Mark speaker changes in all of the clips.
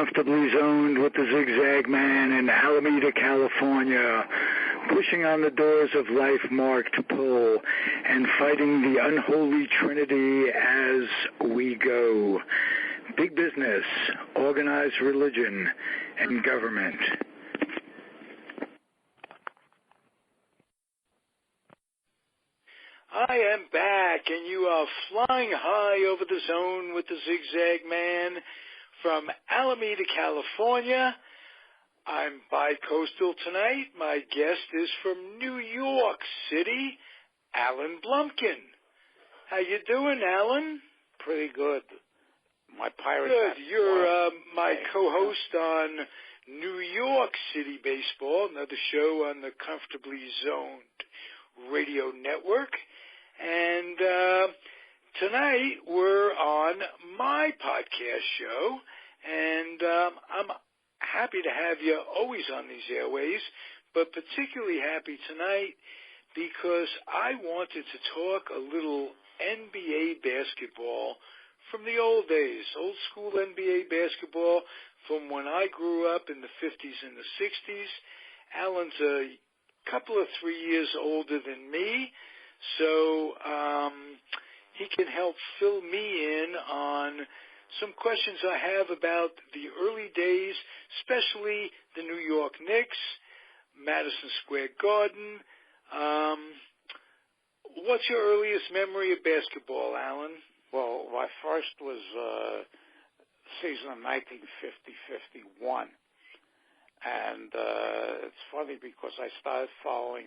Speaker 1: comfortably zoned with the Zigzag Man in Alameda, California, pushing on the doors of life marked pull and fighting the unholy trinity as we go. Big business, organized religion, and government.
Speaker 2: I am back, and you are flying high over the zone with the Zigzag Man from Alameda, California. I'm bi-coastal tonight. My guest is from New York City, Alan Blumkin. How you doing, Alan?
Speaker 3: Pretty good. My pirate.
Speaker 2: Good. You're my co-host on New York City Baseball, another show on the Comfortably Zoned radio network. And tonight we're on my podcast show, and I'm happy to have you always on these airways, but particularly happy tonight because I wanted to talk a little NBA basketball from the old days, old school NBA basketball from when I grew up in the 50s and the 60s. Alan's a couple of 3 years older than me, so he can help fill me in on some questions I have about the early days, especially the New York Knicks, Madison Square Garden. What's your earliest memory of basketball, Alan?
Speaker 3: Well, my first was season of 1950-51. And it's funny because I started following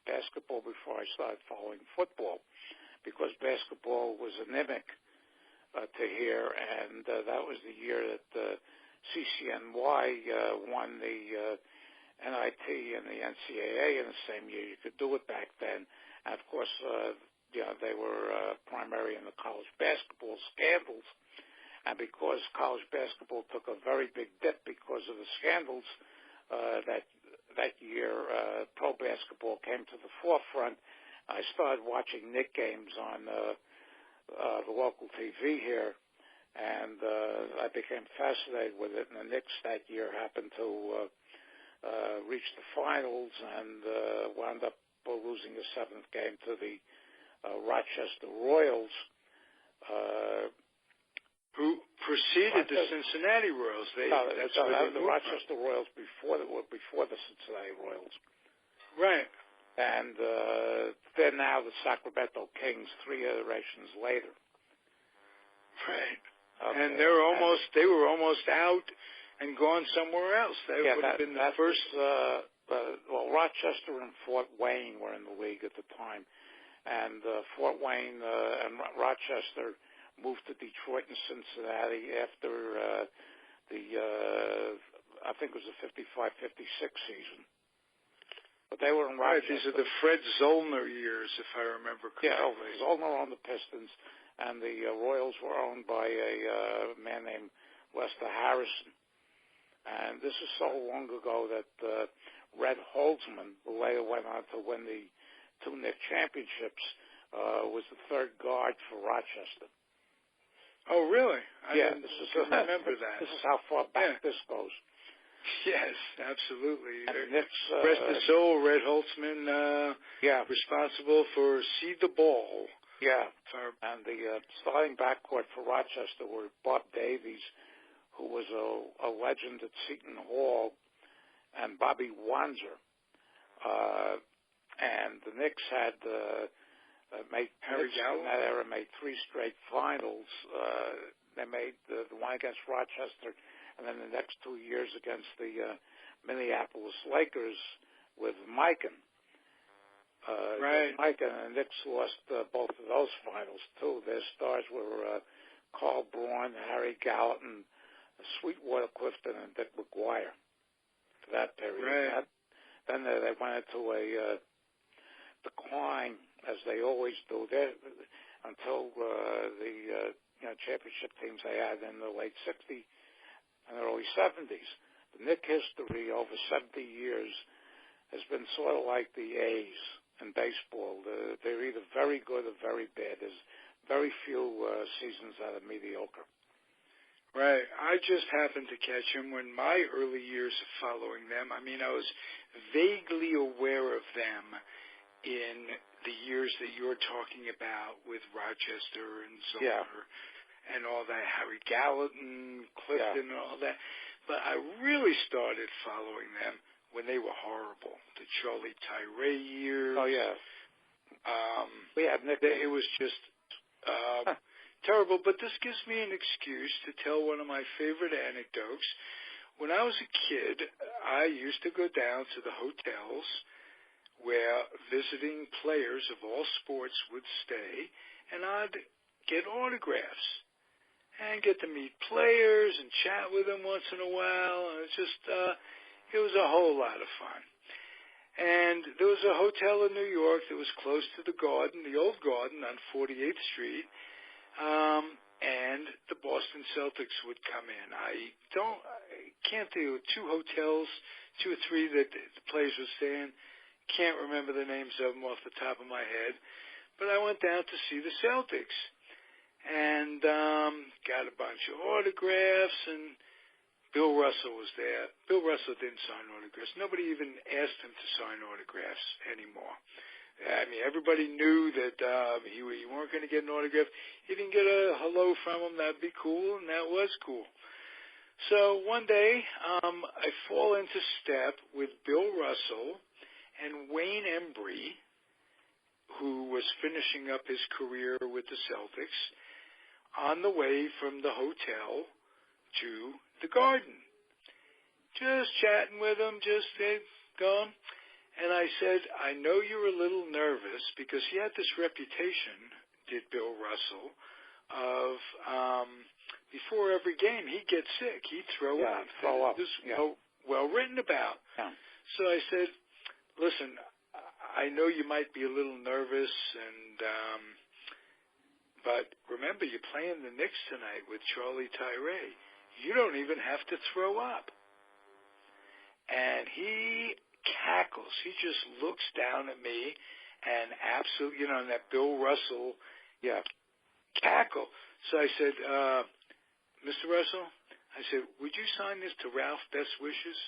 Speaker 3: basketball before I started following football, because basketball was anemic to here, and that was the year that CCNY won the NIT and the NCAA in the same year. You could do it back then. And, of course, they were primary in the college basketball scandals. And because college basketball took a very big dip because of the scandals that year, pro basketball came to the forefront. I started watching Knicks games on the local TV here, and I became fascinated with it. And the Knicks that year happened to reach the finals and wound up losing the seventh game to the Rochester Royals.
Speaker 2: Who preceded the Cincinnati Royals?
Speaker 3: That's the Rochester Royals before the Cincinnati Royals.
Speaker 2: Right.
Speaker 3: And they're now the Sacramento Kings 3 iterations later.
Speaker 2: Right.
Speaker 3: Okay.
Speaker 2: And they were almost out and gone somewhere else. They would have been the first.
Speaker 3: Well, Rochester and Fort Wayne were in the league at the time, and Fort Wayne and Rochester moved to Detroit and Cincinnati after I think it was the 55-56 season. But they were in Rochester.
Speaker 2: Right, these are the Fred Zollner years, if I remember correctly.
Speaker 3: Yeah, Zollner owned the Pistons, and the Royals were owned by a man named Lester Harrison. And this is so long ago that Red Holtzman, who later went on to win the 2 Knicks championships, was the third guard for Rochester.
Speaker 2: Oh, really? I
Speaker 3: didn't
Speaker 2: remember that.
Speaker 3: This is how far back this goes.
Speaker 2: Yes, absolutely.
Speaker 3: And Knicks,
Speaker 2: rest his soul, Red Holtzman, responsible for See the Ball.
Speaker 3: Yeah, and the starting backcourt for Rochester were Bob Davies, who was a legend at Seton Hall, and Bobby Wanzer. And the Knicks had made in that era made 3 straight finals. They made the one against Rochester, and then the next 2 years against the Minneapolis Lakers with Mikan.
Speaker 2: Right.
Speaker 3: Mikan and the Knicks lost both of those finals too. Their stars were Carl Braun, Harry Gallatin, Sweetwater Clifton, and Dick McGuire for that period.
Speaker 2: Right.
Speaker 3: Then they went into a decline, as they always do, until the championship teams they had in the late 60s and early 70s. The Knicks history over 70 years has been sort of like the A's in baseball. They're either very good or very bad. There's very few seasons that are mediocre.
Speaker 2: Right. I just happened to catch him when my early years of following them. I mean, I was vaguely aware of them in the years that you're talking about with Rochester and Zoller and all that, Harry Gallatin, Clifton and all that. But I really started following them when they were horrible. The Charlie Tyree years.
Speaker 3: Oh, yeah. We had Nick.
Speaker 2: It was just terrible. But this gives me an excuse to tell one of my favorite anecdotes. When I was a kid, I used to go down to the hotels where visiting players of all sports would stay, and I'd get autographs and get to meet players and chat with them once in a while. And it's just, it was a whole lot of fun. And there was a hotel in New York that was close to the Garden, the old Garden on 48th Street, and the Boston Celtics would come in. I can't think of two hotels, two or three that the players would stay in. Can't remember the names of them off the top of my head. But I went down to see the Celtics and got a bunch of autographs, and Bill Russell was there. Bill Russell didn't sign autographs. Nobody even asked him to sign autographs anymore. I mean, everybody knew that you weren't going to get an autograph. If you can get a hello from him, that'd be cool, and that was cool. So one day, I fall into step with Bill Russell and Wayne Embry, who was finishing up his career with the Celtics, on the way from the hotel to the Garden. Just chatting with him, just going. And I said, I know you're a little nervous, because he had this reputation, did Bill Russell, of before every game he'd get sick. He'd throw up. This was well written about.
Speaker 3: Yeah.
Speaker 2: So I said, listen, I know you might be a little nervous, and but remember, you're playing the Knicks tonight with Charlie Tyree. You don't even have to throw up. And he cackles. He just looks down at me and absolutely, and that Bill Russell, cackle. So I said, Mr. Russell, I said, would you sign this to Ralph Best Wishes?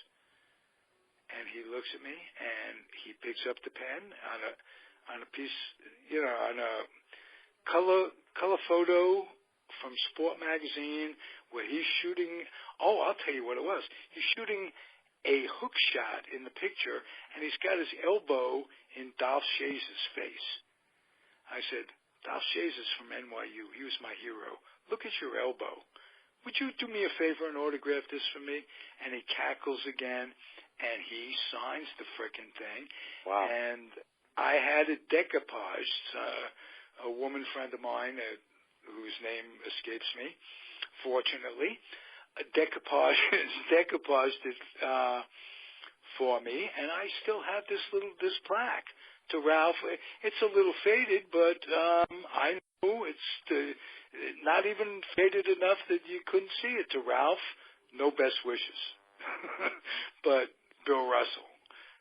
Speaker 2: And he looks at me and he picks up the pen on a piece, on a color photo from Sport Magazine where he's shooting. Oh, I'll tell you what it was. He's shooting a hook shot in the picture, and he's got his elbow in Dolph Shays' face. I said, Dolph Shays is from NYU. He was my hero. Look at your elbow. Would you do me a favor and autograph this for me? And he cackles again, and he signs the frickin' thing.
Speaker 3: Wow.
Speaker 2: And I had it decoupaged. A woman friend of mine, whose name escapes me, fortunately, decoupaged it for me, and I still have this plaque to Ralph. It's a little faded, but I know it's not even faded enough that you couldn't see it. To Ralph, no best wishes, but Bill Russell.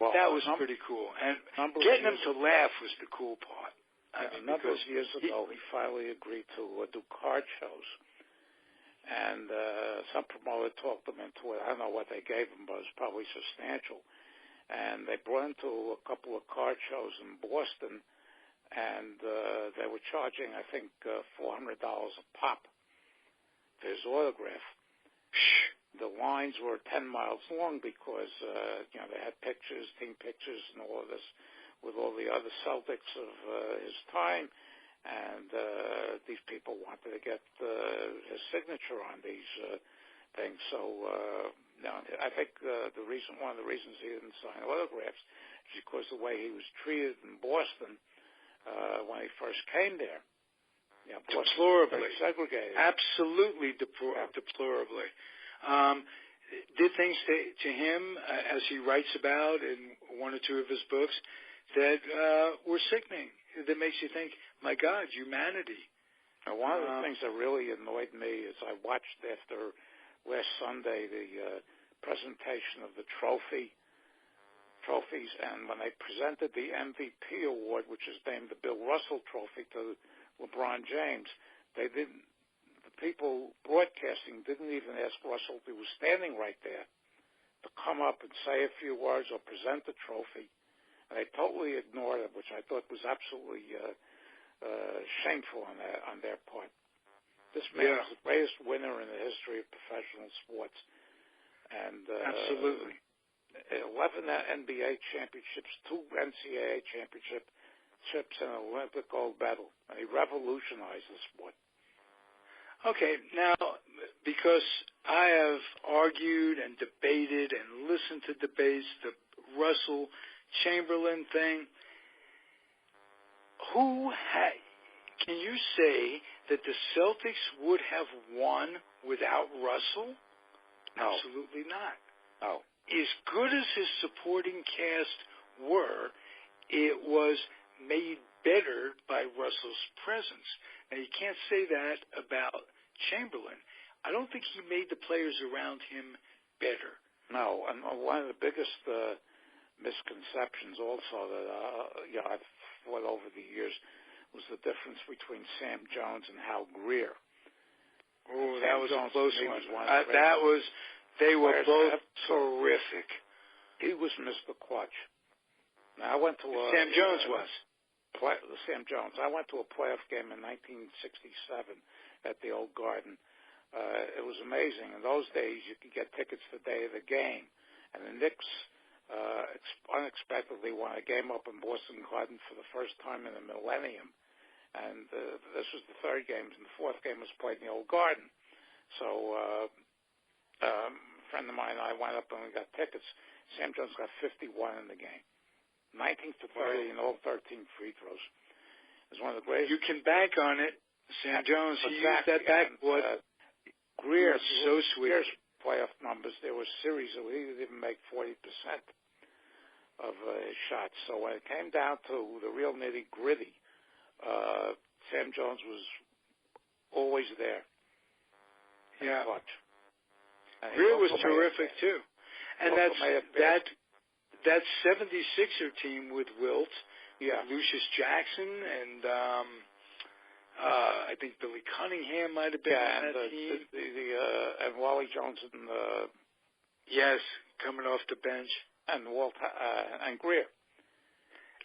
Speaker 2: Well, that was pretty cool, and getting him to laugh was the cool part.
Speaker 3: A number of years ago, he finally agreed to do card shows. And some promoter talked them into it. I don't know what they gave him, but it was probably substantial. And they brought him to a couple of card shows in Boston, and they were charging, I think, $400 a pop for his autograph. The lines were 10 miles long because, they had pictures, team pictures, and all of this with all the other Celtics of his time. And these people wanted to get his signature on these things. So I think one of the reasons he didn't sign autographs is because the way he was treated in Boston when he first came there.
Speaker 2: Deplorably.
Speaker 3: Segregated.
Speaker 2: Absolutely deplorably. Did things to him, as he writes about in one or two of his books, that were sickening, that makes you think, my God, humanity.
Speaker 3: Now, one of the things that really annoyed me is I watched after last Sunday the presentation of the trophies, and when they presented the MVP award, which is named the Bill Russell Trophy, to LeBron James, the people broadcasting didn't even ask Russell if he was standing right there to come up and say a few words or present the trophy. And they totally ignored it, which I thought was absolutely shameful on their part. This man is the greatest winner in the history of professional sports. And
Speaker 2: absolutely.
Speaker 3: 11 NBA championships, 2 NCAA championships, and an Olympic gold medal. And he revolutionized the sport.
Speaker 2: Okay, now, because I have argued and debated and listened to debates, the Russell Chamberlain thing, can you say that the Celtics would have won without Russell?
Speaker 3: No.
Speaker 2: Absolutely not.
Speaker 3: No.
Speaker 2: As good as his supporting cast were, it was made better by Russell's presence. Now, you can't say that about Chamberlain. I don't think he made the players around him better.
Speaker 3: No, and one of the biggest misconceptions also that I've fought over the years was the difference between Sam Jones and Hal Greer.
Speaker 2: Oh, that was a close one. They were both terrific.
Speaker 3: He was Mr. Clutch. Now, I went to
Speaker 2: Sam Jones was.
Speaker 3: Sam Jones. I went to a playoff game in 1967 at the Old Garden. It was amazing. In those days, you could get tickets the day of the game. And the Knicks unexpectedly won a game up in Boston Garden for the first time in a millennium. And this was the third game, and the fourth game was played in the Old Garden. So a friend of mine and I went up and we got tickets. Sam Jones got 51 in the game. 19 for 30 and all 13 free throws. It was one of the greatest.
Speaker 2: You can bank on it. Sam Jones, he used that backboard.
Speaker 3: Greer,
Speaker 2: so sweet.
Speaker 3: Greer's playoff numbers, there were series that he didn't even make 40% of his shots. So when it came down to the real nitty-gritty, Sam Jones was always there.
Speaker 2: Yeah.
Speaker 3: Greer
Speaker 2: was terrific, too. And that 76er team with Wilt, Lucius Jackson, and I think Billy Cunningham might have been on that team.
Speaker 3: And Wally Jones and
Speaker 2: yes, coming off the bench.
Speaker 3: And and Greer.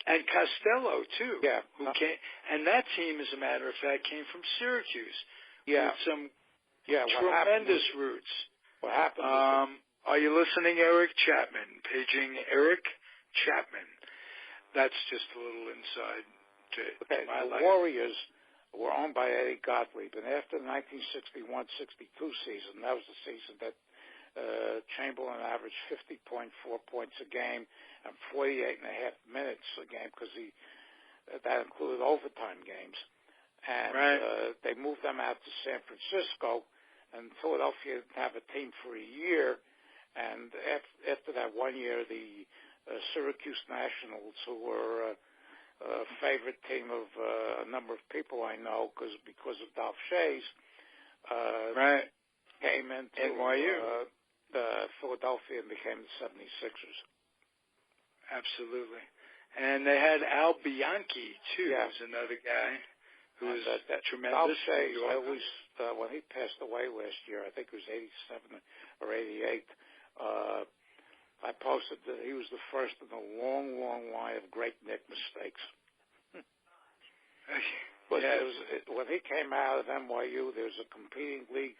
Speaker 2: And Costello, too.
Speaker 3: Yeah.
Speaker 2: And that team, as a matter of fact, came from Syracuse.
Speaker 3: Yeah.
Speaker 2: With some
Speaker 3: tremendous
Speaker 2: roots.
Speaker 3: What happened?
Speaker 2: Are you listening, Eric Chapman? Paging Eric Chapman. That's just a little inside to my life.
Speaker 3: The Warriors were owned by Eddie Gottlieb, and after the 1961-62 season, that was the season that Chamberlain averaged 50.4 points a game and 48.5 minutes a game because that included overtime games. And they moved them out to San Francisco, and Philadelphia didn't have a team for a year. And after that 1 year, the Syracuse Nationals, who were a favorite team of a number of people I know because of Dolph Shays, came into
Speaker 2: NYU.
Speaker 3: Philadelphia and became the 76ers.
Speaker 2: Absolutely. And they had Al Bianchi, too, as another guy who was tremendous.
Speaker 3: Dolph Shays, when he passed away last year, I think it was 87 or 88, I posted that he was the first in a long, long line of great Knick mistakes. But when he came out of NYU, there was a competing league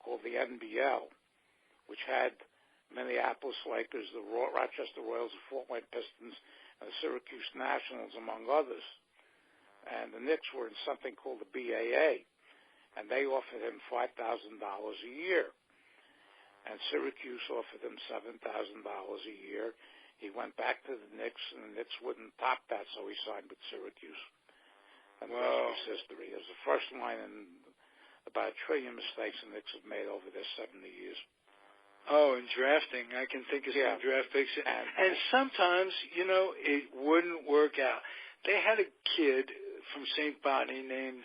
Speaker 3: called the NBL, which had Minneapolis Lakers, the Rochester Royals, the Fort Wayne Pistons, and the Syracuse Nationals, among others. And the Knicks were in something called the BAA, and they offered him $5,000 a year. And Syracuse offered him $7,000 a year. He went back to the Knicks, and the Knicks wouldn't top that, so he signed with Syracuse. And the rest is history. It was the first line in about 1 trillion mistakes the Knicks have made over their 70 years.
Speaker 2: Oh, in drafting. I can think of some draft picks. And sometimes, it wouldn't work out. They had a kid from St. Bonnie named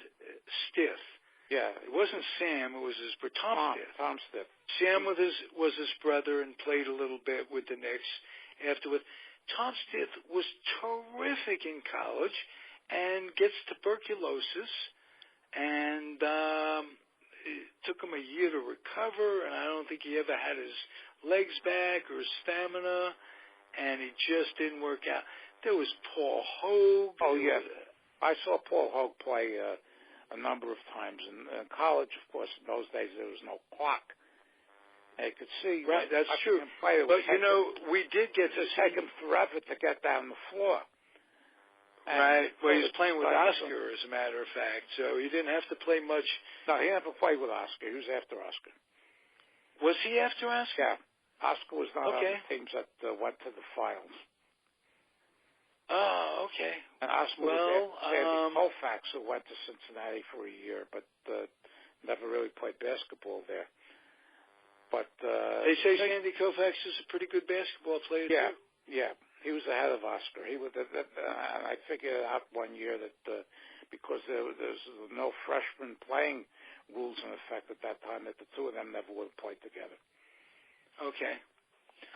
Speaker 2: Stith.
Speaker 3: Yeah.
Speaker 2: It wasn't Sam. It was his brother, Tom Stith.
Speaker 3: Tom Stith.
Speaker 2: Sam was his brother and played a little bit with the Knicks afterward. Tom Stith was terrific in college and gets tuberculosis and it took him a year to recover, and I don't think he ever had his legs back or his stamina, and he just didn't work out. There was Paul Hogue.
Speaker 3: Oh, yeah. I saw Paul Hogue play a number of times. In college, of course, in those days, there was no clock. And you could see.
Speaker 2: Right, that's true. But, we did get to see
Speaker 3: him forever to get down the floor.
Speaker 2: Right. Well, he was playing with Oscar, as a matter of fact, so he didn't have to play much.
Speaker 3: No, he never played with Oscar. He was after Oscar.
Speaker 2: Was he after Oscar?
Speaker 3: Yeah. Oscar was not on the teams that went to the finals.
Speaker 2: Oh, okay.
Speaker 3: And Oscar was Sandy Koufax, who went to Cincinnati for a year, but never really played basketball there. But
Speaker 2: they say Sandy Koufax is a pretty good basketball player, too.
Speaker 3: Yeah. He was ahead of Oscar. He was, and I figured out one year that because there's no freshman playing rules in effect at that time, that the two of them never would have played together.
Speaker 2: Okay.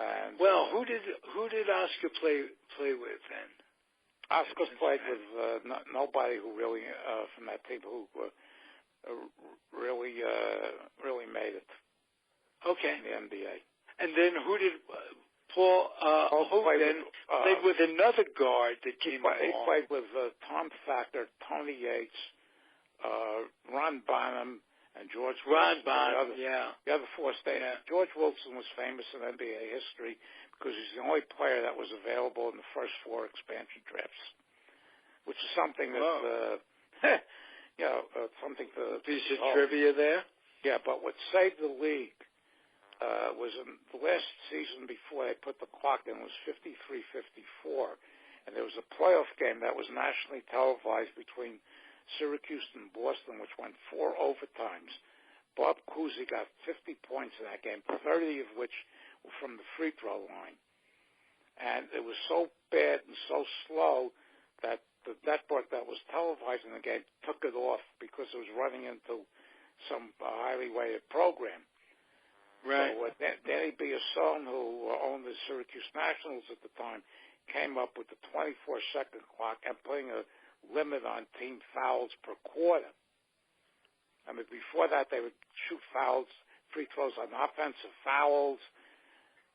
Speaker 3: And,
Speaker 2: well, who did Oscar play with then?
Speaker 3: Oscar played with nobody who really from that team who really made it.
Speaker 2: Okay.
Speaker 3: In the NBA.
Speaker 2: And then who did? Paul played with another guard that came along.
Speaker 3: He played with Tom Thacker, Tony Yates, Ron Bonham, and George Wilson.
Speaker 2: Ron Bonham,
Speaker 3: The other four stayed. Yeah. George Wilson was famous in NBA history because he's the only player that was available in the first four expansion drafts, which is something that, something to...
Speaker 2: Piece of trivia there?
Speaker 3: Yeah, but what saved the league was in the last season before they put the clock in was 53-54, and there was a playoff game that was nationally televised between Syracuse and Boston, which went 4 overtimes. Bob Cousy got 50 points in that game, 30 of which were from the free throw line. And it was so bad and so slow that the network that was televising the game took it off because it was running into some highly weighted program.
Speaker 2: Right.
Speaker 3: So Danny Biasone, who owned the Syracuse Nationals at the time, came up with the 24-second clock and putting a limit on team fouls per quarter. I mean, before that, they would shoot free throws on offensive fouls.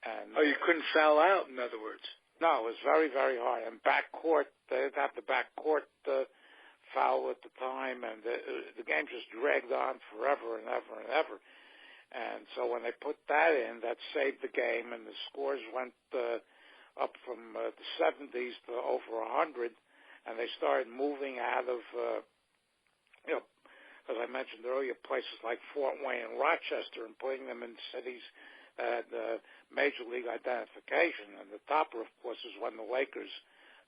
Speaker 3: And
Speaker 2: you couldn't foul out, in other words.
Speaker 3: No, it was very, very hard. And backcourt, they'd have the backcourt foul at the time, and the game just dragged on forever and ever and ever. And so when they put that in, that saved the game, and the scores went up from the 70s to over 100, and they started moving out of, as I mentioned earlier, places like Fort Wayne and Rochester, and putting them in cities that had major league identification. And the topper, of course, is when the Lakers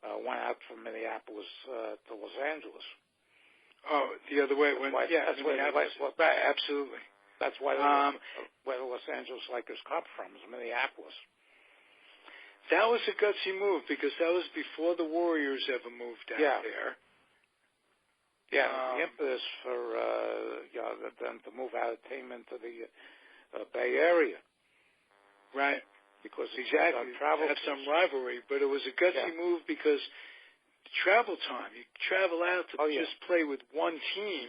Speaker 3: went out from Minneapolis to Los Angeles.
Speaker 2: Oh, the other way.
Speaker 3: That's
Speaker 2: right, absolutely.
Speaker 3: That's why where the Los Angeles Lakers come from, is Minneapolis.
Speaker 2: That was a gutsy move because that was before the Warriors ever moved out there.
Speaker 3: Yeah, the impetus for them to move out of the team into the Bay Area.
Speaker 2: Right.
Speaker 3: Because
Speaker 2: exactly, have some rivalry, but it was a gutsy move because travel time. You travel out to just play with one team.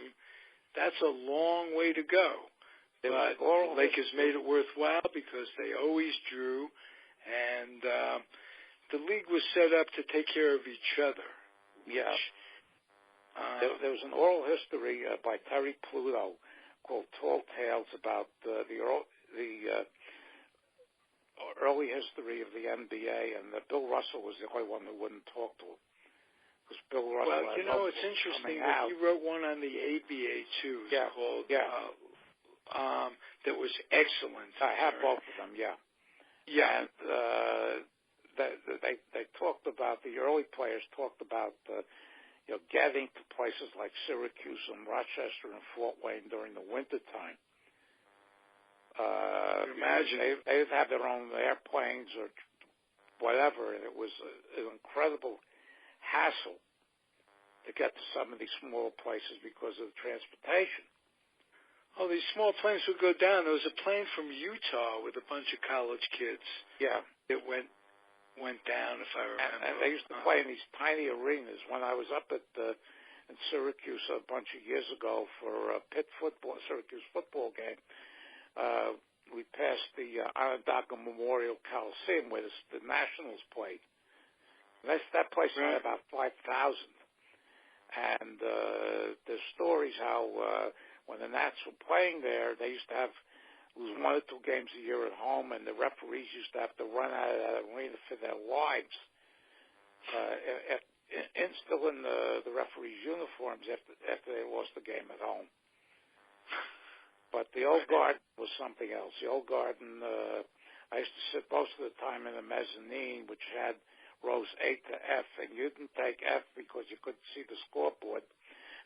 Speaker 2: That's a long way to go. But the Lakers made it worthwhile because they always drew, and the league was set up to take care of each other.
Speaker 3: Yeah. There was an oral history by Terry Pluto called Tall Tales about the early history of the NBA, and Bill Russell was the only one who wouldn't talk to him. Because Bill Russell.
Speaker 2: Well, it's interesting that he wrote one on the ABA too. Called that was excellent.
Speaker 3: I have both of them. Yeah. And they talked about, the early players talked about getting to places like Syracuse and Rochester and Fort Wayne during the winter time.
Speaker 2: Imagine
Speaker 3: they'd have their own airplanes or whatever, and it was an incredible hassle to get to some of these small places because of the transportation.
Speaker 2: Oh, these small planes would go down. There was a plane from Utah with a bunch of college kids.
Speaker 3: Yeah.
Speaker 2: It went down, if I remember.
Speaker 3: And they used to play in these tiny arenas. When I was up at in Syracuse a bunch of years ago for a Syracuse football game. We passed the Onondaga Memorial Coliseum where the Nationals played. That place had about 5,000. And there's stories how when the Nats were playing there, they used to lose 1 or 2 games a year at home, and the referees used to have to run out of that arena for their lives. Still in the referees' uniforms after they lost the game at home. But the old garden was something else. The old garden, I used to sit most of the time in the mezzanine, which had rows A to F, and you didn't take F because you couldn't see the scoreboard,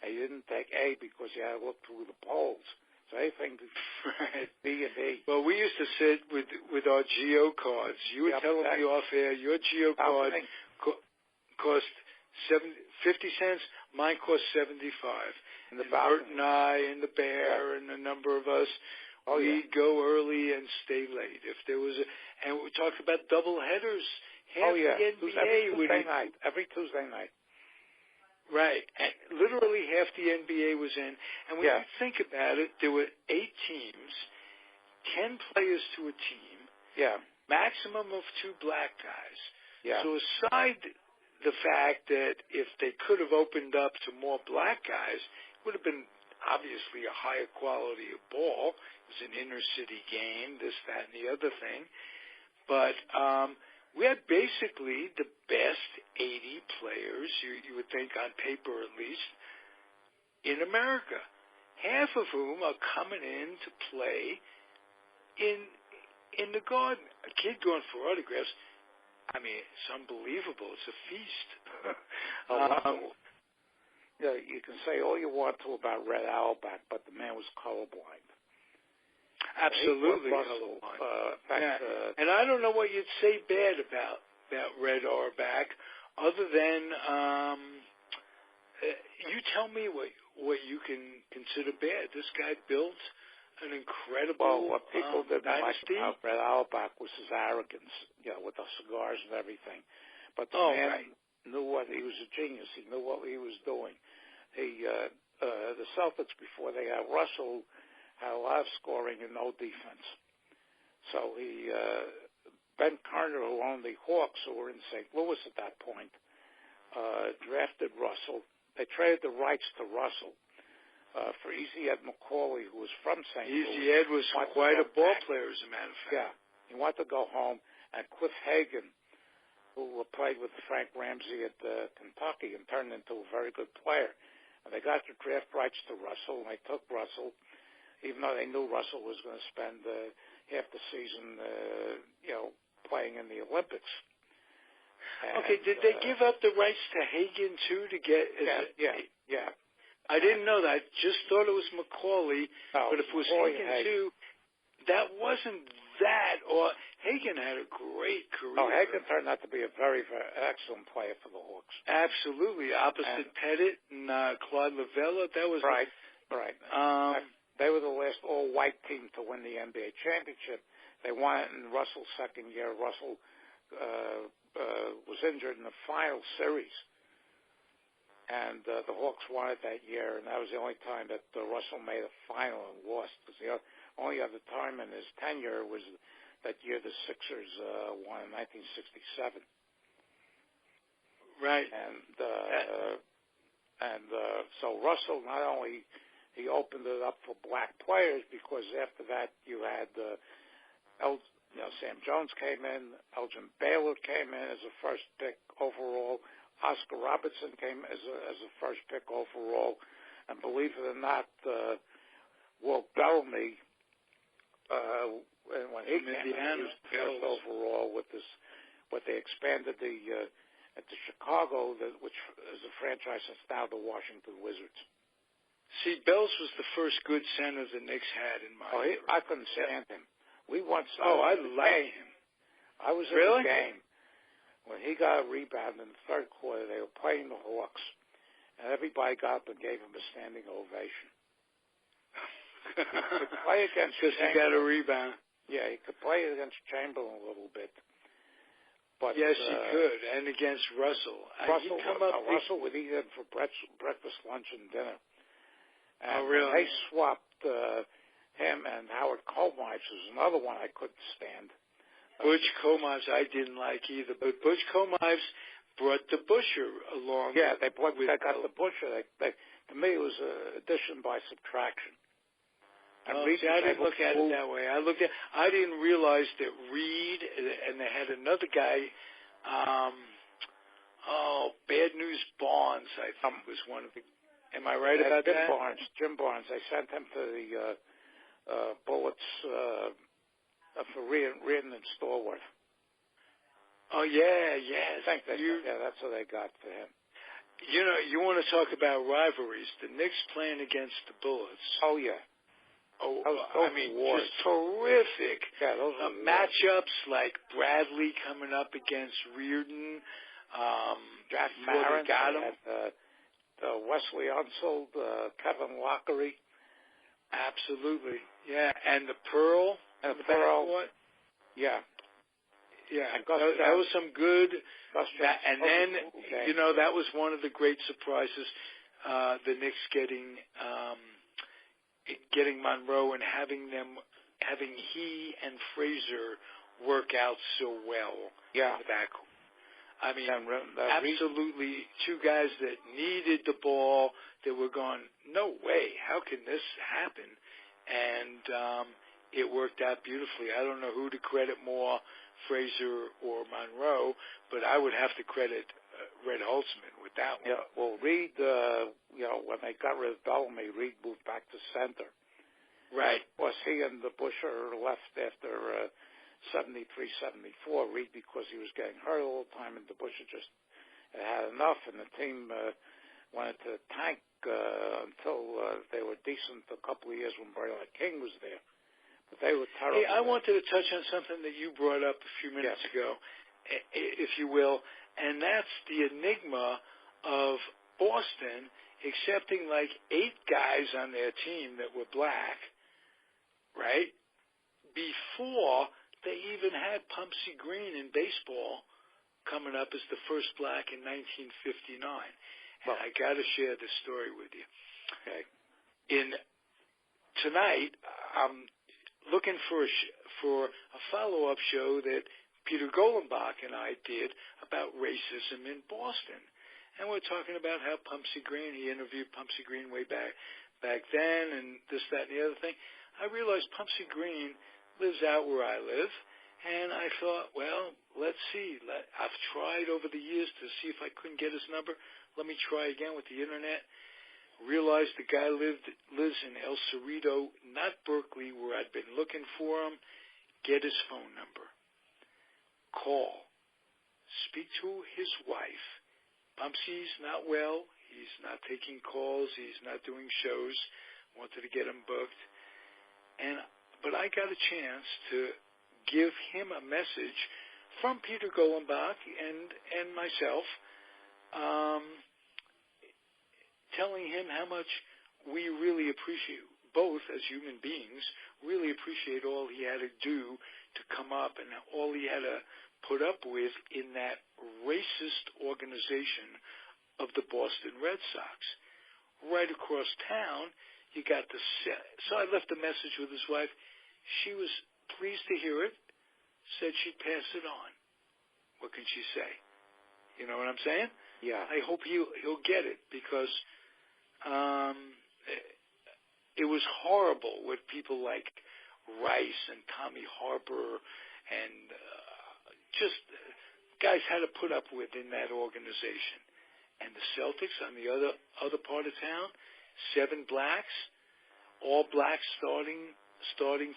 Speaker 3: and you didn't take A because you had to look through the poles. So anything B and E.
Speaker 2: Well, we used to sit with our Geo cards. You were telling me off air your Geo card cost 50 cents. Mine cost 75. And Bert and I and the Bear and a number of us, we'd go early and stay late. If there was and we talked about double headers. Half the NBA
Speaker 3: every Tuesday night.
Speaker 2: Right. And literally half the NBA was in. And when you think about it, there were 8 teams, 10 players to a team, maximum of 2 black guys. Yeah. So aside the fact that if they could have opened up to more black guys, it would have been obviously a higher quality of ball. It was an inner city game, this, that, and the other thing. But we had basically the best 80 players, you would think on paper at least, in America, half of whom are coming in to play in the Garden. A kid going for autographs, I mean, it's unbelievable. It's a feast.
Speaker 3: You can say all you want to about Red Auerbach, but the man was colorblind.
Speaker 2: Absolutely. And I don't know what you'd say bad about Red Auerbach, other than you tell me what you can consider bad. This guy built an incredible
Speaker 3: what people didn't like
Speaker 2: dynasty.
Speaker 3: About Red Auerbach was his arrogance, with the cigars and everything. But the man knew what he was a genius. He knew what he was doing. The Celtics, before they had Russell, had a lot of scoring and no defense. So Ben Kerner, who owned the Hawks, who were in St. Louis at that point, drafted Russell. They traded the rights to Russell for Easy Ed McCauley, who was from St. Louis.
Speaker 2: Easy Ed was quite a ball player, as a matter of fact.
Speaker 3: Yeah, he wanted to go home. And Cliff Hagan, who played with Frank Ramsey at Kentucky and turned into a very good player. And they got the draft rights to Russell, and they took Russell, even though they knew Russell was going to spend half the season, playing in the Olympics. And,
Speaker 2: did they give up the rights to Hagan, too, to get...
Speaker 3: Yeah.
Speaker 2: I didn't know that. I just thought it was McCauley.
Speaker 3: No,
Speaker 2: but if it was Hagan, too, that wasn't that. Or Hagan had a great career.
Speaker 3: Oh, Hagan turned out to be a very, very excellent player for the Hawks.
Speaker 2: Absolutely. Opposite Pettit and Claude Lavella. That was...
Speaker 3: Right. They were the last all-white team to win the NBA championship. They won it in Russell's second year. Russell was injured in the final series. And the Hawks won it that year, and that was the only time that Russell made a final and lost. Because the only other time in his tenure was that year the Sixers won in 1967.
Speaker 2: Right.
Speaker 3: And so Russell not only he opened it up for black players, because after that you had Sam Jones came in, Elgin Baylor came in as a first pick overall. Oscar Robertson came as a first pick overall, and believe it or not, Walt Bellamy, when he came in, he was first overall with this. What they expanded at the Chicago, which is a franchise that's now the Washington Wizards.
Speaker 2: See, Bells was the first good center the Knicks had in my era.
Speaker 3: I couldn't stand him. We once.
Speaker 2: I liked him.
Speaker 3: I was in the game. When he got a rebound in the third quarter, they were playing the Hawks, and everybody got up and gave him a standing ovation. He could play against
Speaker 2: because he got a rebound.
Speaker 3: Yeah, he could play against Chamberlain a little bit. But,
Speaker 2: yes, he could, and against Russell.
Speaker 3: Russell would eat him for breakfast, lunch, and dinner. And
Speaker 2: really?
Speaker 3: They swapped him and Howard Kohlmeis, who's another one I couldn't stand.
Speaker 2: Butch Kohlmeis I didn't like either, but Butch Kohlmeis brought the Busher along.
Speaker 3: Yeah, they got the Busher. To me, it was addition by subtraction. And
Speaker 2: I didn't look at it that way. I didn't realize that Reed and they had another guy. Bad News Barnes, I think, was one of the. Am I right about that?
Speaker 3: Jim Barnes. They sent him to the Bullets for Reardon and Stallworth.
Speaker 2: Oh yeah.
Speaker 3: I think that's what they got for him.
Speaker 2: You know, you want to talk about rivalries? The Knicks playing against the Bullets.
Speaker 3: Oh yeah.
Speaker 2: Just terrific.
Speaker 3: Yeah, those
Speaker 2: matchups like Bradley coming up against Reardon.
Speaker 3: Jack Marin got him. Wesley Unsold, Kevin Lockery.
Speaker 2: Absolutely. Yeah, and the Pearl.
Speaker 3: And the Pearl. Yeah.
Speaker 2: Yeah, that was some good. And then, that was one of the great surprises, the Knicks getting Monroe and having he and Frazier work out so well.
Speaker 3: Yeah.
Speaker 2: I mean, absolutely two guys that needed the ball, that were going, no way, how can this happen? And it worked out beautifully. I don't know who to credit more, Frazier or Monroe, but I would have to credit Red Holtzman with that one.
Speaker 3: Yeah, well, Reed, when they got rid of Bellamy, Reed moved back to center.
Speaker 2: Right.
Speaker 3: Was he and the Busher left after 73, 74, Reed, because he was getting hurt all the time, and the Busher just had enough, and the team wanted to tank until they were decent a couple of years when Braylon King was there. But they were terrible.
Speaker 2: Hey, I wanted to touch on something that you brought up a few minutes ago, if you will, and that's the enigma of Boston accepting like 8 guys on their team that were black, right, before they even had Pumpsy Green in baseball coming up as the first black in 1959. And I got to share this story with you.
Speaker 3: Okay.
Speaker 2: Tonight, I'm looking for a follow-up show that Peter Golenbach and I did about racism in Boston. And we're talking about how Pumpsy Green, he interviewed Pumpsy Green way back then, and this, that, and the other thing. I realized Pumpsy Green lives out where I live, and I thought, well, let's see. I've tried over the years to see if I couldn't get his number. Let me try again with the Internet. Realized the guy lives in El Cerrito, not Berkeley, where I'd been looking for him. Get his phone number. Call. Speak to his wife. Pumpsy's not well. He's not taking calls. He's not doing shows. Wanted to get him booked. But I got a chance to give him a message from Peter Golenbach and myself, telling him how much we really appreciate, both as human beings, really appreciate all he had to do to come up and all he had to put up with in that racist organization of the Boston Red Sox. Right across town, you got so I left a message with his wife. She was pleased to hear it, said she'd pass it on. What can she say? You know what I'm saying?
Speaker 3: Yeah.
Speaker 2: I hope he'll get it, because it was horrible with people like Rice and Tommy Harper and just guys had to put up with in that organization. And the Celtics on the other part of town, 7 blacks, all black starting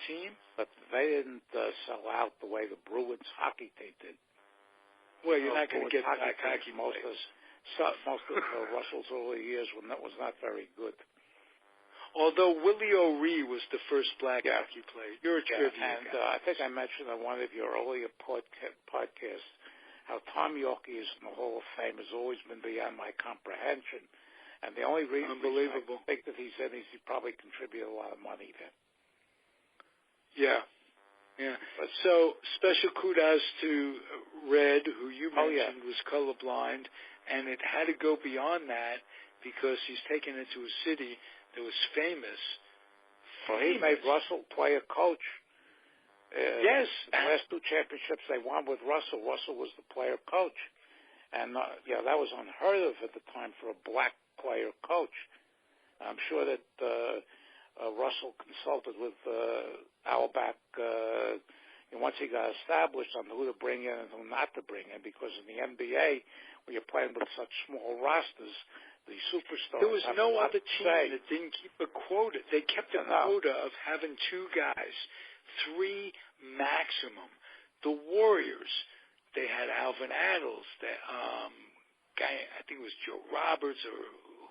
Speaker 2: team.
Speaker 3: But they didn't sell out the way the Bruins hockey team did.
Speaker 2: Well, you're not going to get black hockey
Speaker 3: most
Speaker 2: players.
Speaker 3: Most of Russell's early years when that was not very good.
Speaker 2: Although Willie O'Ree was the first black hockey player. You're a trivia guy.
Speaker 3: I think I mentioned on one of your earlier podcasts how Tom Yawk is in the Hall of Fame has always been beyond my comprehension. And the only reason I think that he's in is he probably contributed a lot of money there.
Speaker 2: Yeah. Yeah. So special kudos to Red, who you mentioned was colorblind, and it had to go beyond that because he's taken into a city that was famous.
Speaker 3: Well, he made Russell player coach.
Speaker 2: Yes.
Speaker 3: The last 2 championships they won with Russell was the player coach. And, that was unheard of at the time for a black player coach. I'm sure that Russell consulted with Auerbach once he got established on who to bring in and who not to bring in, because in the NBA, when you're playing with such small rosters, the superstars
Speaker 2: there was no other team
Speaker 3: that
Speaker 2: didn't keep a quota. They kept a quota of having 2 guys, 3 maximum. The Warriors, they had Alvin Adels, that guy, I think it was Joe Roberts or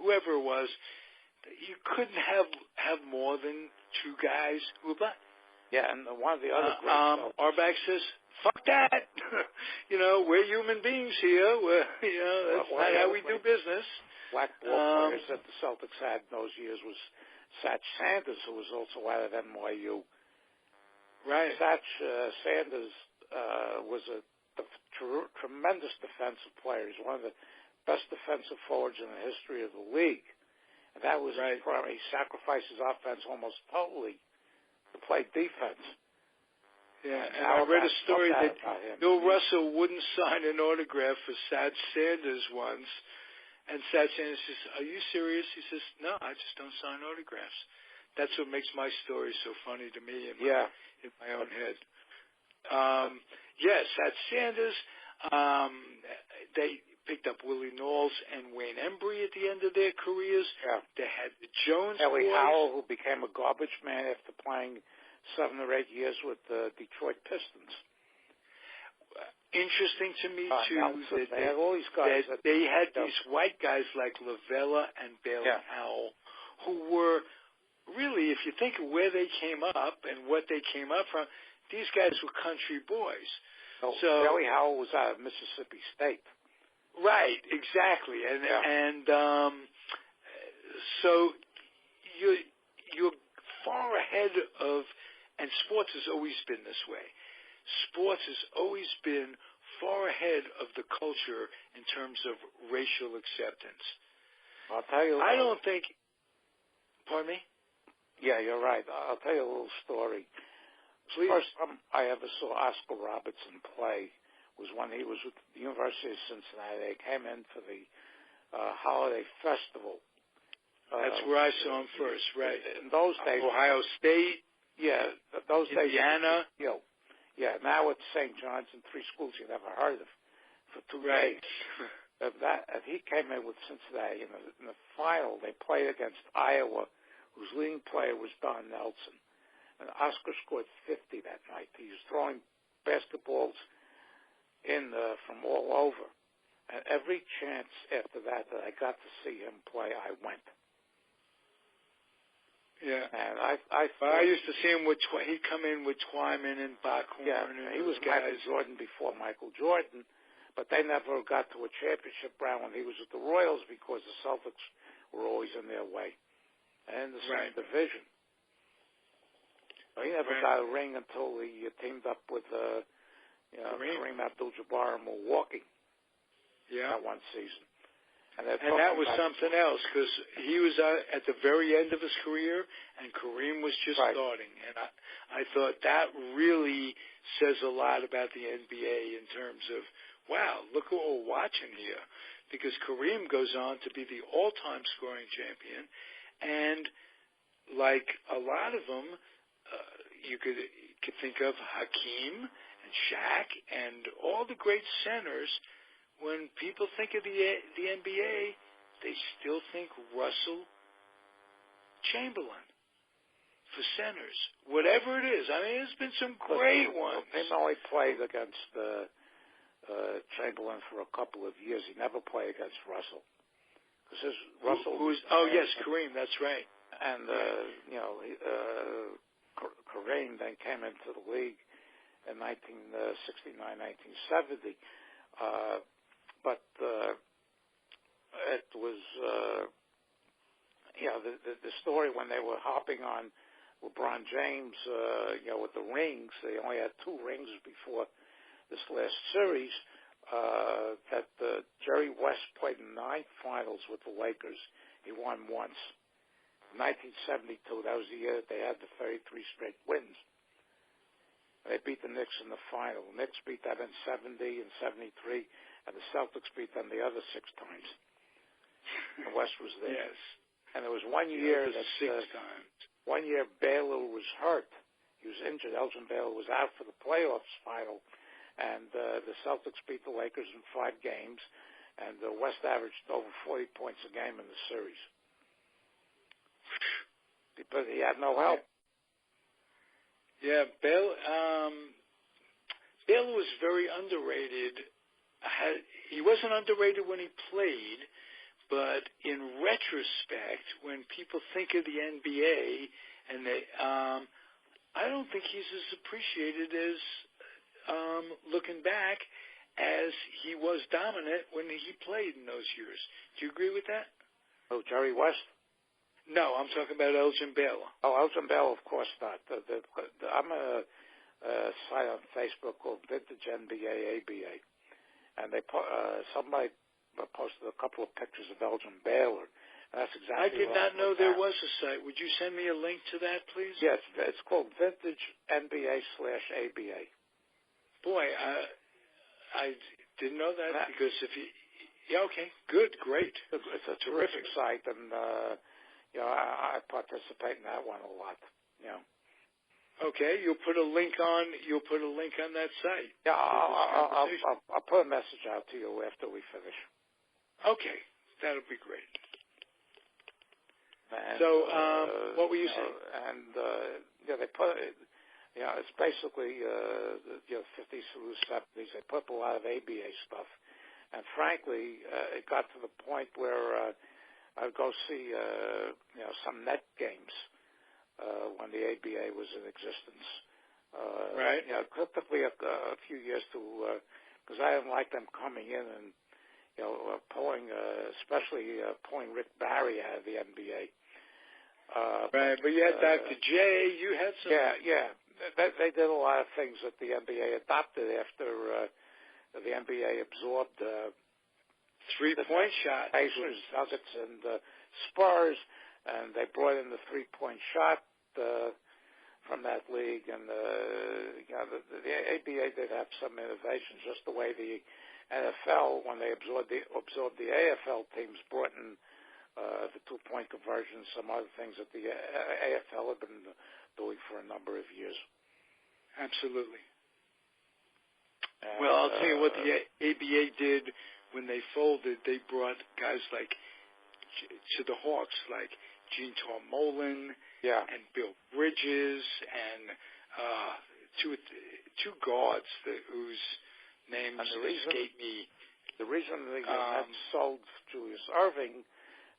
Speaker 2: whoever it was. You couldn't have more than 2 guys who were black.
Speaker 3: Yeah, and one of the other
Speaker 2: Auerbach says, "Fuck that." We're human beings here. That's not how we do business.
Speaker 3: Black ball players that the Celtics had in those years was Satch Sanders, who was also out of NYU.
Speaker 2: Right.
Speaker 3: Satch Sanders was a tremendous defensive player. He's one of the best defensive forwards in the history of the league. And that was his primary. He sacrificed his offense almost totally to play defense.
Speaker 2: Yeah, and I read a story that Bill Russell wouldn't sign an autograph for Satch Sanders once. And Satch Sanders says, "Are you serious?" He says, "No, I just don't sign autographs." That's what makes my story so funny to me in my own head. Yes, Satch Sanders. They picked up Willie Knowles and Wayne Embry at the end of their careers.
Speaker 3: Yeah.
Speaker 2: They had the Jones
Speaker 3: Ellie
Speaker 2: boys.
Speaker 3: Howell, who became a garbage man after playing 7 or 8 years with the Detroit Pistons.
Speaker 2: Interesting to me, too,
Speaker 3: Nelson, they had all these guys.
Speaker 2: They had these white guys like Lavella and Bailey Howell, who were really, if you think of where they came up and what they came up from, these guys were country boys.
Speaker 3: So Bailey Howell was out of Mississippi State.
Speaker 2: Right, exactly, and so you're far ahead of, and sports has always been this way. Sports has always been far ahead of the culture in terms of racial acceptance.
Speaker 3: I'll tell you.
Speaker 2: I don't think. Pardon me?
Speaker 3: Yeah, you're right. I'll tell you a little story.
Speaker 2: Please.
Speaker 3: First time I ever saw Oscar Robertson play was when he was with the University of Cincinnati. They came in for the holiday festival.
Speaker 2: That's where I saw him first, right?
Speaker 3: In those days,
Speaker 2: Ohio State.
Speaker 3: Yeah, those days.
Speaker 2: Indiana.
Speaker 3: Yeah, now it's St. John's and 3 schools you never heard of for 2
Speaker 2: right.
Speaker 3: days. If he came in with Cincinnati in the final, they played against Iowa, whose leading player was Don Nelson. And Oscar scored 50 that night. He was throwing basketballs in from all over. And every chance after that I got to see him play, I went.
Speaker 2: Yeah.
Speaker 3: And I
Speaker 2: used to see him he'd come in with Twyman and Bachorn.
Speaker 3: Yeah,
Speaker 2: and
Speaker 3: he was
Speaker 2: guys.
Speaker 3: Michael Jordan before Michael Jordan, but they never got to a championship round when he was with the Royals because the Celtics were always in their way. And the same division. He never got a ring until he teamed up with Kareem Abdul-Jabbar in Milwaukee.
Speaker 2: Yeah,
Speaker 3: that one season.
Speaker 2: And that was something else because he was at the very end of his career, and Kareem was just starting. And I thought that really says a lot about the NBA in terms of, wow, look what we're watching here. Because Kareem goes on to be the all-time scoring champion, and like a lot of them, you could think of Hakeem and Shaq and all the great centers. When people think of the NBA, they still think Russell, Chamberlain for centers, whatever it is. I mean, there's been some great ones.
Speaker 3: He only played against Chamberlain for a couple of years. He never played against Russell. Because Russell.
Speaker 2: Yes, Kareem. That's right.
Speaker 3: And Kareem then came into the league in 1969, 1970. But it was, the story when they were hopping on LeBron James, with the rings, they only had 2 rings before this last series, that Jerry West played in 9 finals with the Lakers. He won once. In 1972, that was the year that they had the 33 straight wins. They beat the Knicks in the final. The Knicks beat them in 70 and 73, and the Celtics beat them the other 6 times. And West was there.
Speaker 2: Yes.
Speaker 3: And there was one year that
Speaker 2: 6 times.
Speaker 3: One year Baylor was hurt. He was injured. Elgin Baylor was out for the playoffs final, and the Celtics beat the Lakers in 5 games, and West averaged over 40 points a game in the series. But he had no help.
Speaker 2: Yeah, Baylor was very underrated. He wasn't underrated when he played, but in retrospect, when people think of the NBA, and I don't think he's as appreciated as looking back as he was dominant when he played in those years. Do you agree with that?
Speaker 3: Oh, Jerry West?
Speaker 2: No, I'm talking about Elgin Baylor.
Speaker 3: Oh, Elgin Baylor, of course not. I'm a site on Facebook called Vintage NBA ABA, and somebody posted a couple of pictures of Elgin Baylor. And that's exactly.
Speaker 2: I did not know there was a site. Would you send me a link to that, please?
Speaker 3: Yes, it's called Vintage NBA/ABA.
Speaker 2: Boy, I didn't know that because if you. Yeah, okay, good, great.
Speaker 3: It's a terrific site, and I participate in that one a lot.
Speaker 2: Okay, you'll put a link on that site.
Speaker 3: Yeah, I'll put a message out to you after we finish.
Speaker 2: Okay, that'll be great.
Speaker 3: And,
Speaker 2: so, what were you saying?
Speaker 3: And they put it's basically the 50s through the 70s. They put up a lot of ABA stuff, and frankly, it got to the point where I'd go see some net games when the ABA was in existence.
Speaker 2: Right.
Speaker 3: Typically a few years because I didn't like them coming in and pulling, especially pulling Rick Barry out of the NBA.
Speaker 2: Right, but you had Dr. J. You had some.
Speaker 3: Yeah. They did a lot of things that the NBA adopted after the NBA absorbed
Speaker 2: three-point shot.
Speaker 3: Pacers, Nuggets, and Spurs, and they brought in the three-point shot from that league. And the ABA did have some innovations, just the way the NFL, when they absorbed the AFL teams, brought in the two-point conversion, some other things that the AFL had been doing for a number of years.
Speaker 2: Absolutely. Well, I'll tell you what the ABA did when they folded. They brought guys like to the Hawks, like Gene Tormolin and Bill Bridges, and two guards whose names escape me.
Speaker 3: The reason they sold Julius Erving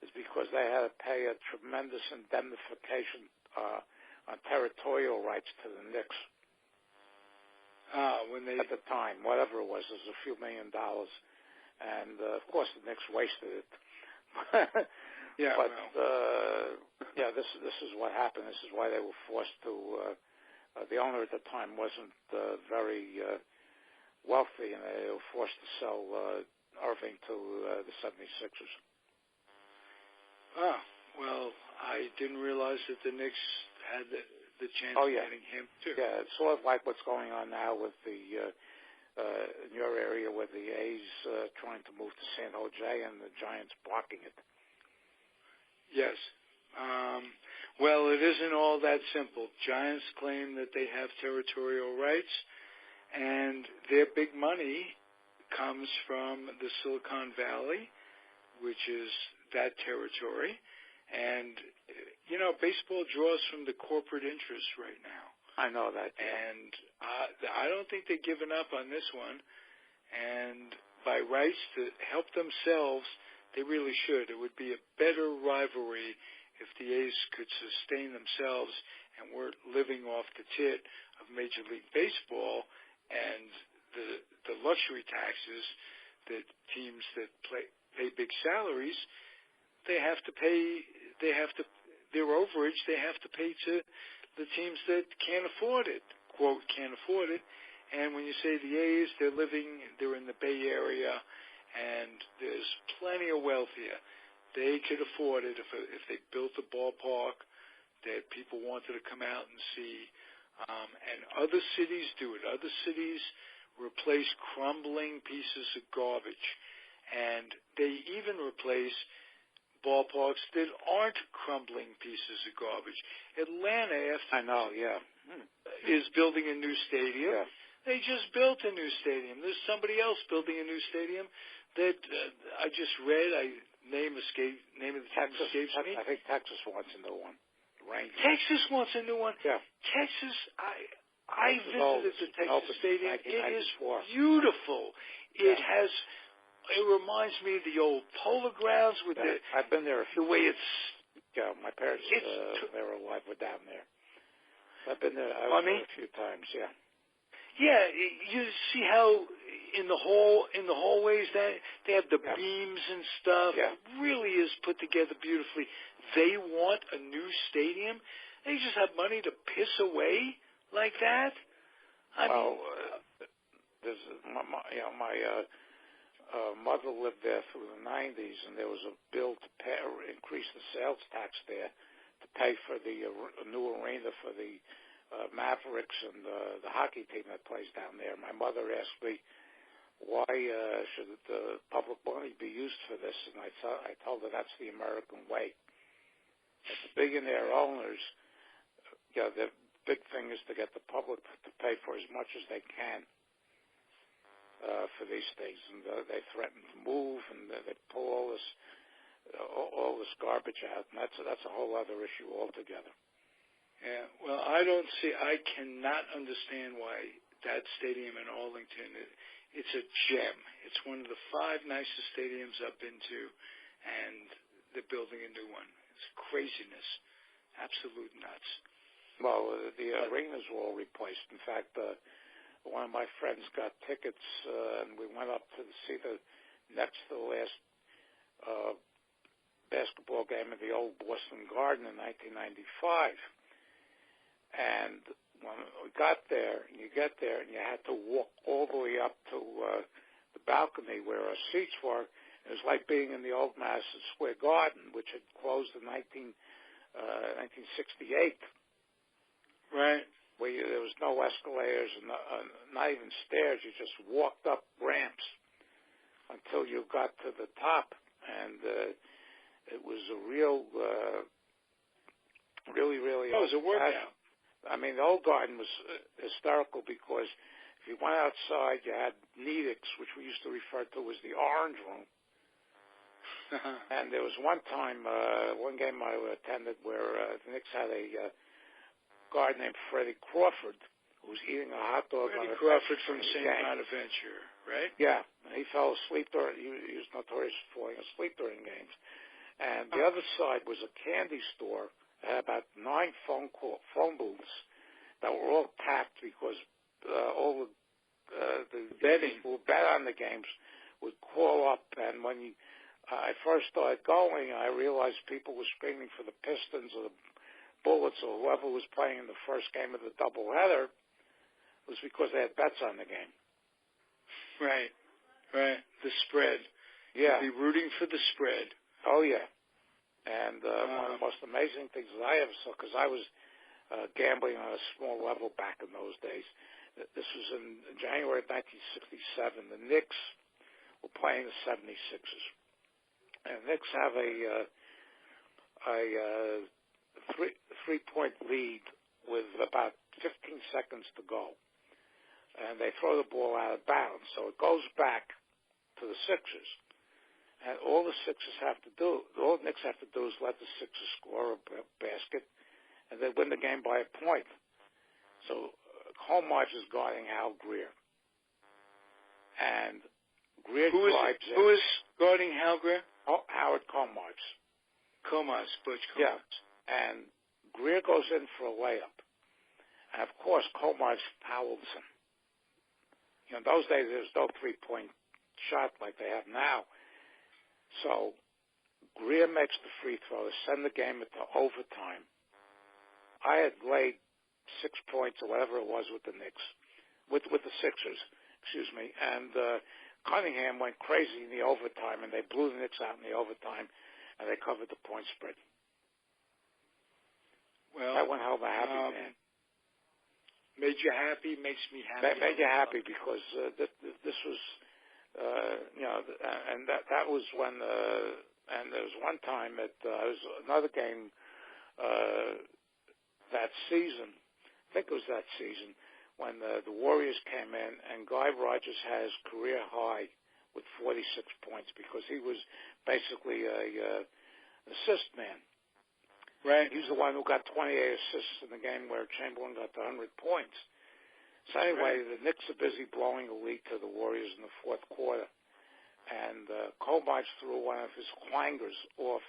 Speaker 3: is because they had to pay a tremendous indemnification on territorial rights to the Knicks. At the time, whatever it was a few $1 million, and of course the Knicks wasted it. This is what happened. This is why they were forced to. The owner at the time wasn't very wealthy, and they were forced to sell Irving to the 76ers.
Speaker 2: Ah, well, I didn't realize that the Knicks had the chance of getting him too.
Speaker 3: Yeah, it's sort of like what's going on now with the in your area where the A's trying to move to San Jose and the Giants blocking it.
Speaker 2: Yes. Well, it isn't all that simple. Giants claim that they have territorial rights, and their big money comes from the Silicon Valley, which is that territory. And, baseball draws from the corporate interests right now.
Speaker 3: I know that. Yeah.
Speaker 2: And I don't think they're giving up on this one. And by rights to help themselves, they really should. It would be a better rivalry if the A's could sustain themselves and weren't living off the tit of Major League Baseball and the luxury taxes that teams that pay big salaries, their overage they have to pay to the teams that can't afford it, quote, can't afford it. And when you say the A's, they're in the Bay Area, and there's plenty of wealth here. They could afford it if they built a ballpark that people wanted to come out and see. And other cities do it. Other cities replace crumbling pieces of garbage, and they even replace ballparks that aren't crumbling pieces of garbage. Atlanta, is building a new stadium.
Speaker 3: Yeah.
Speaker 2: They just built a new stadium. There's somebody else building a new stadium that I just read. Name of the team escapes me.
Speaker 3: I think Texas wants a new one. Rangers.
Speaker 2: Texas wants a new one.
Speaker 3: Yeah.
Speaker 2: Texas, I visited the Texas Stadium. It is
Speaker 3: 1994.
Speaker 2: beautiful. It has. It reminds me of the old Polo Grounds with
Speaker 3: I've been there
Speaker 2: the way it's.
Speaker 3: Yeah, my parents, they were alive, were down there. I've been there. I was there a few times. Yeah.
Speaker 2: Yeah, you see how in the hallways they have the beams and stuff.
Speaker 3: Yeah.
Speaker 2: It really is put together beautifully. They want a new stadium. They just have money to piss away like that. I mean,
Speaker 3: there's my mother lived there through the 90s, and there was a bill to increase the sales tax there to pay for the new arena for the Mavericks and the hockey team that plays down there. My mother asked me, why should the public money be used for this? And I told her that's the American way. That the billionaire owners, the big thing is to get the public to pay for as much as they can for these things. And they threaten to move, and they pull all this garbage out. And that's a whole other issue altogether.
Speaker 2: Yeah, well, I cannot understand why that stadium in Arlington, it's a gem. It's one of the 5 nicest stadiums I've been to, and they're building a new one. It's craziness. Absolute nuts.
Speaker 3: Well, the arenas were all replaced. In fact, one of my friends got tickets, and we went up to see the next to the last basketball game at the old Boston Garden in 1995. And when we got there, and you get there, and you had to walk all the way up to the balcony where our seats were. It was like being in the old Madison Square Garden, which had closed in 1968.
Speaker 2: Right.
Speaker 3: Where there was no escalators and not even stairs. You just walked up ramps until you got to the top. And it was a really, really...
Speaker 2: It was a workout.
Speaker 3: I mean, the old garden was hysterical because if you went outside, you had Nedick's, which we used to refer to as the orange room. And there was one game I attended where the Knicks had a guard named Freddie Crawford who was eating a hot dog.
Speaker 2: Freddie Crawford from St. Bonaventure, right?
Speaker 3: Yeah. He fell asleep he was notorious for falling asleep during games. And the other side was a candy store. Had about 9 phone booths that were all tapped because all the betting who bet on the games would call up. And when I first started going, I realized people were screaming for the Pistons or the Bullets or whoever was playing in the first game of the doubleheader. It was because they had bets on the game.
Speaker 2: Right. The spread.
Speaker 3: Yeah.
Speaker 2: You'd be rooting for the spread.
Speaker 3: Oh, yeah. And one of the most amazing things that I ever saw, because I was gambling on a small level back in those days. This was in January of 1967. The Knicks were playing the 76ers. And the Knicks have a three-point lead with about 15 seconds to go. And they throw the ball out of bounds. So it goes back to the Sixers. And all the Knicks have to do is let the Sixers score a basket, and they win the game by a point. So Commarch is guarding Al Greer. And Greer drives in.
Speaker 2: Who is guarding Al Greer?
Speaker 3: Howard Commarch.
Speaker 2: Butch Commarch.
Speaker 3: Yeah. And Greer goes in for a layup. And, of course, Commarch fouls him. In those days, there was no three-point shot like they have now. So Greer makes the free throw to send the game into overtime. I had laid 6 points or whatever it was with the Knicks, with the Sixers, excuse me. And Cunningham went crazy in the overtime, and they blew the Knicks out in the overtime, and they covered the point spread.
Speaker 2: Well,
Speaker 3: that one held a happy man.
Speaker 2: Made you happy, makes me happy.
Speaker 3: Made you happy because this was, and that was when, and there was one time that there was another game that season, I think it was that season, when the Warriors came in and Guy Rodgers had his career high with 46 points because he was basically a assist man.
Speaker 2: Right.
Speaker 3: He was the one who got 28 assists in the game where Chamberlain got the 100 points. So anyway, the Knicks are busy blowing a lead to the Warriors in the fourth quarter. And Kovac threw one of his clangers off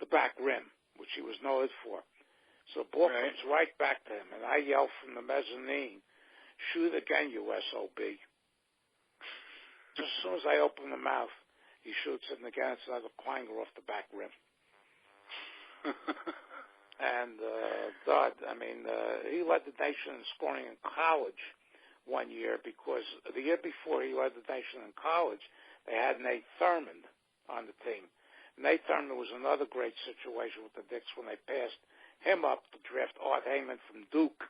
Speaker 3: the back rim, which he was noted for. So the ball comes right back to him, and I yell from the mezzanine, "Shoot again, you SOB." Just as soon as I open the mouth, he shoots it, and again it's another clanger off the back rim. And God, I mean, he led the nation in scoring in college one year because the year before he led the nation in college, they had Nate Thurmond on the team. Nate Thurmond was another great situation with the Knicks when they passed him up to draft Art Heyman from Duke.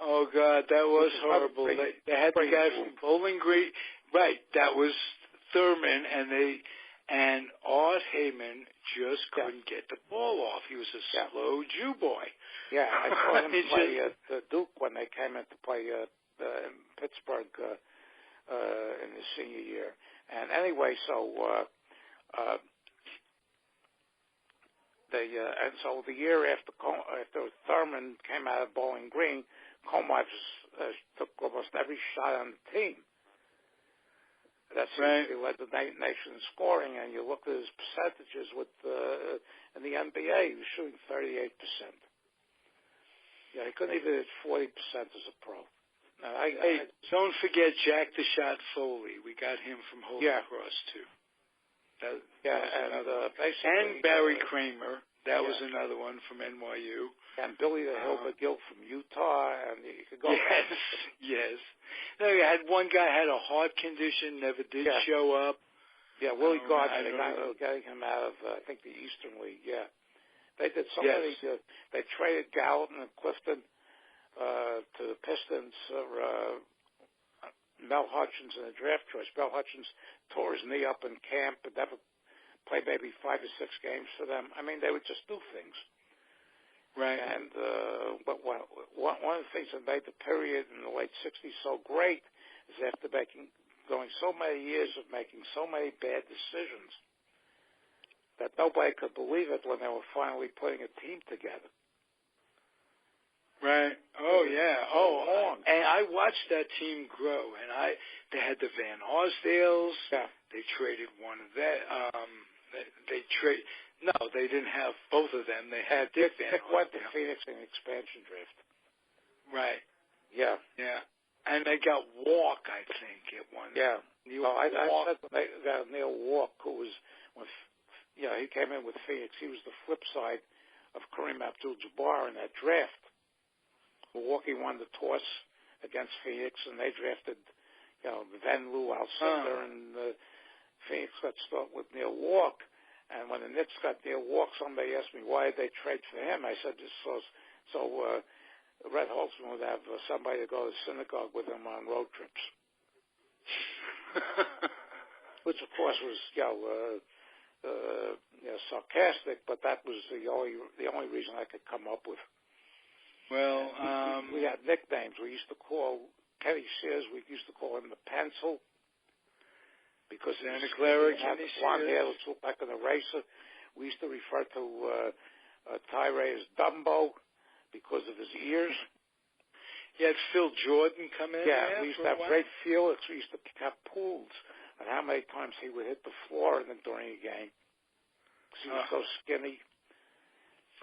Speaker 2: Oh, God, that was horrible. They had the guy from Bowling Green. Right, that was Thurman, and Art Heyman just couldn't get the ball off. He was a slow Jew boy.
Speaker 3: Yeah, I saw him play at Duke when they came in to play in Pittsburgh in his senior year. And anyway, and so the year after Thurman came out of Bowling Green, Kovac took almost every shot on the team. That's right. He led the nation in scoring, and you look at his percentages in the NBA, he was shooting 38%. Yeah, he couldn't even hit 40% as a pro.
Speaker 2: Hey, don't forget Jack the Shot Foley. We got him from Holy Cross, too. And Barry Kramer. That was another one from NYU.
Speaker 3: And Billy the Hilbert Gill from Utah, and you could go back.
Speaker 2: Yes. No, you had one guy had a heart condition, never did show up.
Speaker 3: Yeah, Willie Gardner, they got getting him out of, I think, the Eastern League, They did so many, they traded Gallatin and Clifton to the Pistons, Mel Hutchins in a draft choice. Mel Hutchins tore his knee up in camp and never played maybe 5 or 6 games for them. I mean, they would just do things.
Speaker 2: Right.
Speaker 3: And but one of the things that made the period in the late 60s so great is after going so many years of making so many bad decisions that nobody could believe it when they were finally putting a team together.
Speaker 2: Right. Oh, yeah. And I watched that team grow. And they had the Van Arsdales.
Speaker 3: Yeah.
Speaker 2: They traded one of that. No, they didn't have both of them. They had Dick Van Arsdale.
Speaker 3: Went to Phoenix in the expansion draft.
Speaker 2: Right.
Speaker 3: Yeah.
Speaker 2: Yeah. And they got Walk, I think, at one.
Speaker 3: Yeah. I said they got Neil Walk, who was he came in with Phoenix. He was the flip side of Kareem Abdul-Jabbar in that draft. Milwaukee won the toss against Phoenix, and they drafted, Van Lou Alcindor, and Phoenix got stuck with Neil Walk. And when the Knicks got Neil Walk, somebody asked me why did they trade for him. I said just so Red Holtzman would have somebody to go to synagogue with him on road trips, which of course was sarcastic, but that was the only reason I could come up with.
Speaker 2: Well,
Speaker 3: we had nicknames. We used to call Kenny Sears. We used to call him the Pencil because he had blonde hair, looked like an eraser. We used to refer to Tyree as Dumbo because of his ears.
Speaker 2: You had Phil Jordan come in.
Speaker 3: Yeah, we used to have Ray Felix. We used to have pools on how many times he would hit the floor during a game because he was so skinny.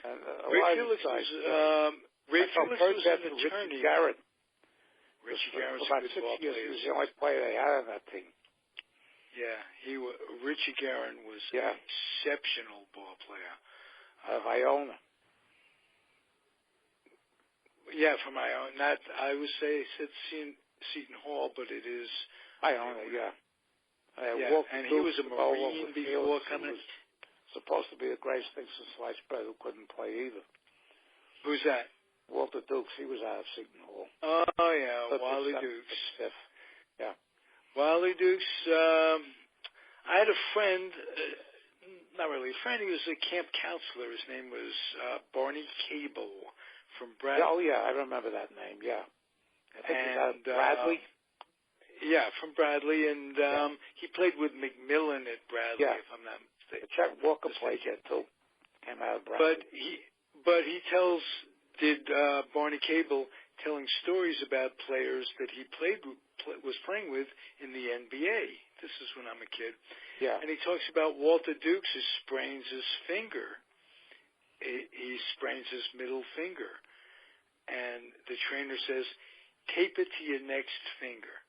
Speaker 3: And,
Speaker 2: Ray Felix was an attorney.
Speaker 3: Richie Garrett.
Speaker 2: Richie Garrett was
Speaker 3: about 6 years. He was the only player they had on that team.
Speaker 2: Yeah, Richie Garrett was an exceptional ball player.
Speaker 3: Of Iona.
Speaker 2: Yeah, for my own. Not, I would say it said Seton Hall, but it is.
Speaker 3: I own it, yeah.
Speaker 2: Yeah, and he was a Marine before coming.
Speaker 3: He was supposed to be the greatest thing since sliced bread, who couldn't play either.
Speaker 2: Who's that?
Speaker 3: Walter Dukes, he was out of Seton Hall.
Speaker 2: Oh, yeah, Wally Dukes.
Speaker 3: Stiff. Yeah.
Speaker 2: Wally Dukes. I had a friend, not really a friend, he was a camp counselor. His name was Barney Cable from Bradley.
Speaker 3: Oh, yeah, I remember that name, yeah. I think he's out of Bradley?
Speaker 2: Yeah, from Bradley, and he played with McMillan at Bradley, if I'm not mistaken.
Speaker 3: Chet Walker played there, too. Came out of Bradley.
Speaker 2: But he Barney Cable telling stories about players that he was playing with in the NBA. This is when I'm a kid.
Speaker 3: Yeah.
Speaker 2: And he talks about Walter Dukes who sprains his finger. He sprains his middle finger. And the trainer says, tape it to your next finger.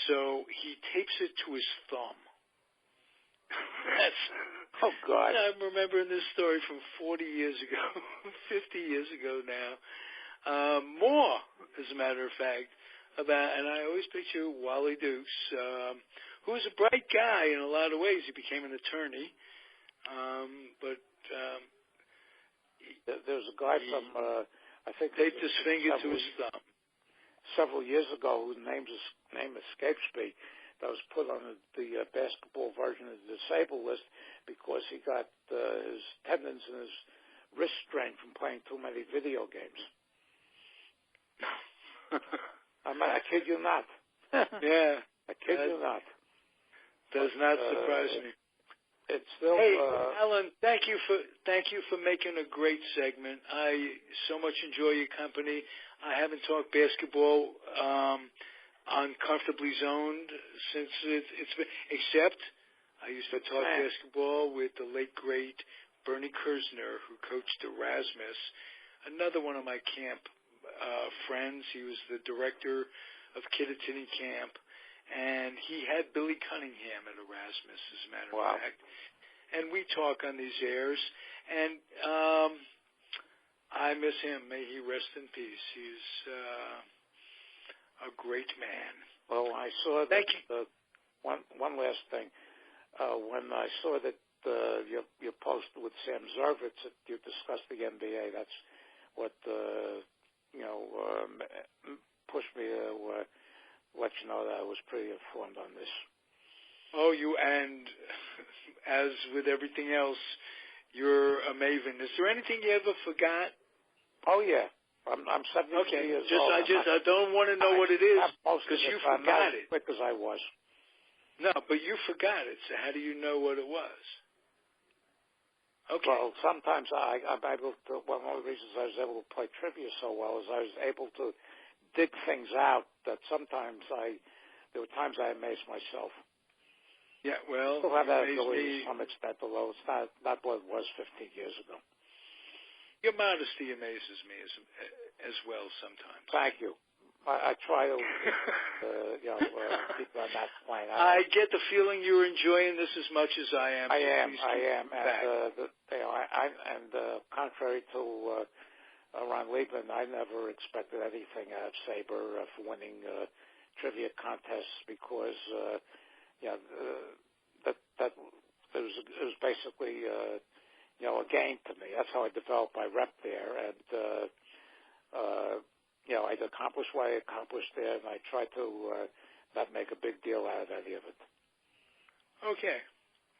Speaker 2: So he tapes it to his thumb.
Speaker 3: Oh, God.
Speaker 2: I'm remembering this story from 40 years ago, 50 years ago now. More, as a matter of fact, and I always picture Wally Dukes, who was a bright guy in a lot of ways. He became an attorney, but
Speaker 3: there's a guy from, I think...
Speaker 2: taped his finger to his thumb.
Speaker 3: Several years ago, whose name escapes me, that was put on the basketball version of the disabled list because he got his tendons in his wrist strained from playing too many video games. I kid you not.
Speaker 2: Yeah.
Speaker 3: I kid you not.
Speaker 2: Does not surprise me.
Speaker 3: It's still.
Speaker 2: Hey, Alan, thank you for making a great segment. I so much enjoy your company. I haven't talked basketball on Comfortably Zoned since it's been, except I used to talk basketball with the late great Bernie Kersner, who coached Erasmus, another one of my camp friends. He was the director of Kittatinny Camp, and he had Billy Cunningham at Erasmus, as a matter of fact. And we talk on these airs, and I miss him. May he rest in peace. He's a great man.
Speaker 3: Well, I saw that. Thank you. One last thing. When I saw that your post with Sam Zervitz, that you discussed the NBA, that's what pushed me to let you know that I was pretty informed on this.
Speaker 2: Oh, and as with everything else, you're a maven. Is there anything you ever forgot?
Speaker 3: Oh, yeah. I'm 73 years old.
Speaker 2: I don't want to know what it is because you forgot it.
Speaker 3: Quick as I was.
Speaker 2: No, but you forgot it. So how do you know what it was? Okay.
Speaker 3: Well, sometimes I'm able to. One of the reasons I was able to play trivia so well is I was able to dig things out that sometimes there were times I amazed myself.
Speaker 2: Yeah, well,
Speaker 3: still have that ability to some extent, although it's not what it was 15 years ago.
Speaker 2: Your modesty amazes me as well sometimes.
Speaker 3: Thank you. I try to keep on that plane.
Speaker 2: I get the feeling you're enjoying this as much as I am.
Speaker 3: I am. And contrary to Ron Liebman, I never expected anything out of Saber for winning trivia contests because that it was basically a game to me. That's how I developed my rep there, and I'd accomplished what I accomplished there, and I tried to not make a big deal out of any of it.
Speaker 2: Okay,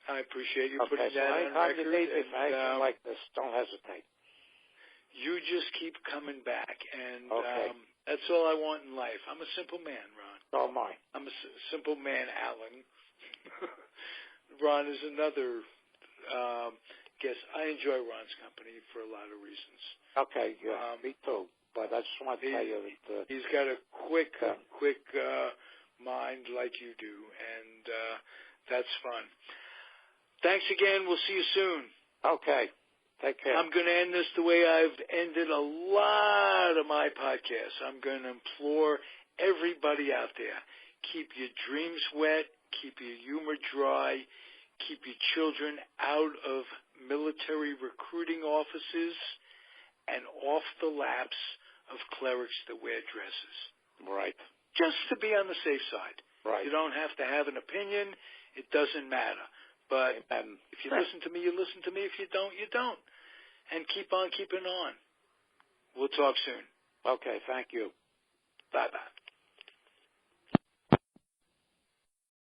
Speaker 2: I appreciate you putting that on record.
Speaker 3: If anything like this, don't hesitate.
Speaker 2: You just keep coming back, and that's all I want in life. I'm a simple man, Ron.
Speaker 3: So am I.
Speaker 2: I'm a simple man, Alan. Ron is another guest. I enjoy Ron's company for a lot of reasons.
Speaker 3: Okay, me too. But I just want to tell you that
Speaker 2: he's got a quick mind like you do, and that's fun. Thanks again. We'll see you soon.
Speaker 3: Okay. Take care.
Speaker 2: I'm going to end this the way I've ended a lot of my podcasts. I'm going to implore everybody out there, keep your dreams wet, keep your humor dry, keep your children out of military recruiting offices and off the laps of clerics that wear dresses.
Speaker 3: Right.
Speaker 2: Just to be on the safe side.
Speaker 3: Right.
Speaker 2: You don't have to have an opinion. It doesn't matter. But if you listen to me, you listen to me. If you don't, you don't. And keep on keeping on. We'll talk soon.
Speaker 3: Okay, thank you.
Speaker 2: Bye-bye.